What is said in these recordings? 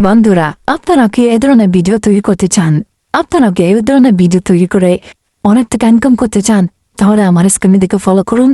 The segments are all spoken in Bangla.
বন্ধুরা, আপনারা কি এ ধরনের ভিডিও তৈরি করতে চান? আপনারা কি এই ধরনের ভিডিও তৈরি করে অনেক টাকা ইনকাম করতে চান? তাহলে আমার স্ক্রিনে দেখে ফলো করুন।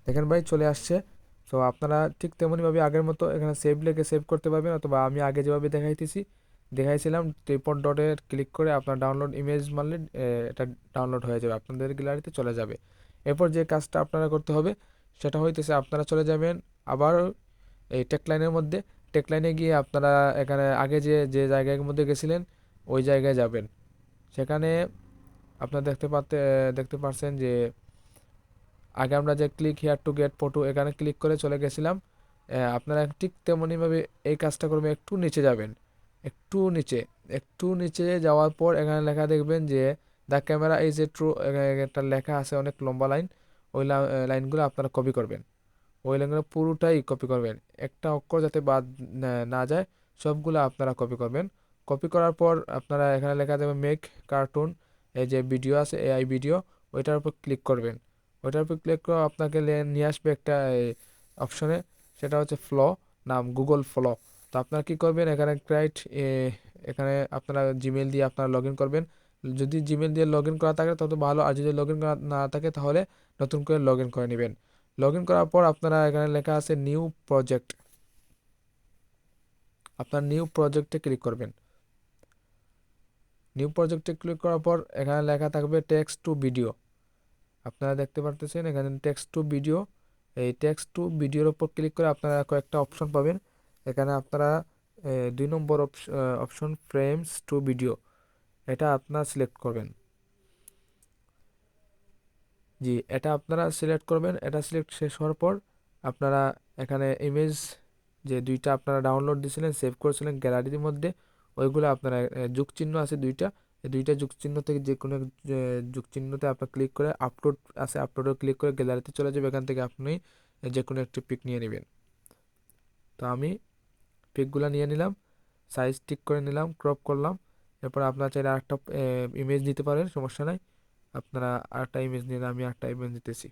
দেখেন ভাই চলে আসছে। তো আপনারা ঠিক তেমনইভাবে আগের মতো এখানে সেভ লিখে সেভ করতে পারবেন, অথবা আমি আগে যেভাবে দেখাইছিলাম ট্রিপড ডটে ক্লিক করে আপনার ডাউনলোড ইমেজ মারলে এটা ডাউনলোড হয়ে যাবে, আপনাদের গ্যালারিতে চলে যাবে। এরপর যে কাজটা আপনারা করতে হবে সেটা হইতেছে আপনারা চলে যাবেন আবার এই টেকলাইনের মধ্যে। টেকলাইনে গিয়ে আপনারা এখানে আগে যে যে জায়গার মধ্যে গেছিলেন ওই জায়গায় যাবেন। সেখানে আপনারা দেখতে পাচ্ছেন যে আগে আমরা যে click here to get photo এখানে ক্লিক করে চলে গেছিলাম। আপনারা ঠিক তেমনইভাবে এই কাজটা করবেন, একটু নিচে যাবেন, একটু নিচে একটু নিচে যাওয়ার পর এখানে লেখা দেখবেন যে the camera is a true, একটা লেখা আছে অনেক লম্বা লাইন। ওই লাইনগুলো আপনারা কপি করবেন, ওই লাইনগুলো পুরোটাই কপি করবেন, একটা অক্ষর যাতে বাদ না যায় সবগুলো আপনারা কপি করবেন। কপি করার পর আপনারা এখানে লেখা দেবেন মেক কার্টুন, এই যে ভিডিও আছে এআই ভিডিও, ওইটার উপর ক্লিক করবেন। ওইটার উপর ক্লিক করে আপনাকে নিয়ে আসবে একটা অপশনে, সেটা হচ্ছে ফ্লো, নাম গুগল ফ্লো। তো আপনারা কী করবেন, এখানে এখানে আপনারা জিমেল দিয়ে আপনারা লগ ইন করবেন। যদি জিমেল দিয়ে লগ ইন করা থাকে তত ভালো, আর যদি লগ ইন করা না থাকে তাহলে নতুন করে লগ ইন করে নেবেন। লগ ইন করার পর আপনারা এখানে লেখা আছে নিউ প্রজেক্ট, আপনার নিউ প্রজেক্টে ক্লিক করবেন। নিউ প্রজেক্টে ক্লিক করার পর এখানে লেখা থাকবে টেক্সট টু ভিডিও। আপনারা দেখতে পারতেছেন এখানে টেক্সট টু ভিডিও, এই টেক্সট টু ভিডিওর উপর ক্লিক করে আপনারা কয়েকটা অপশন পাবেন। এখানে আপনারা 2 নম্বর অপশন ফ্রেমস টু ভিডিও, এটা আপনারা সিলেক্ট করবেন। জি, এটা আপনারা সিলেক্ট করবেন। এটা সিলেক্ট শেষ হওয়ার পর আপনারা এখানে ইমেজ যে দুইটা আপনারা ডাউনলোড দিয়েছিলেন, সেভ করেছিলেন গ্যালারির মধ্যে, ওইগুলো আপনারা যোগ চিহ্ন আছে দুইটা, এই দুইটা যোগ চিহ্ন থেকে যে কোনো এক যোগ চিহ্নতে আপনার ক্লিক করে আপলোড আছে, আপলোডে ক্লিক করে গ্যালারিতে চলে যাবে। এখান থেকে আপনি যে কোনো একটি পিক নিয়ে নেবেন। তো আমি পিকগুলো নিয়ে নিলাম, সাইজ ঠিক করে নিলাম, ক্রপ করলাম। এরপর আপনারা চাইলে আরেকটা ইমেজ নিতে পারেন, সমস্যা নাই। আপনারা আরেকটা ইমেজ নিলে আমি আরেকটা ইমেজ নিতেছি।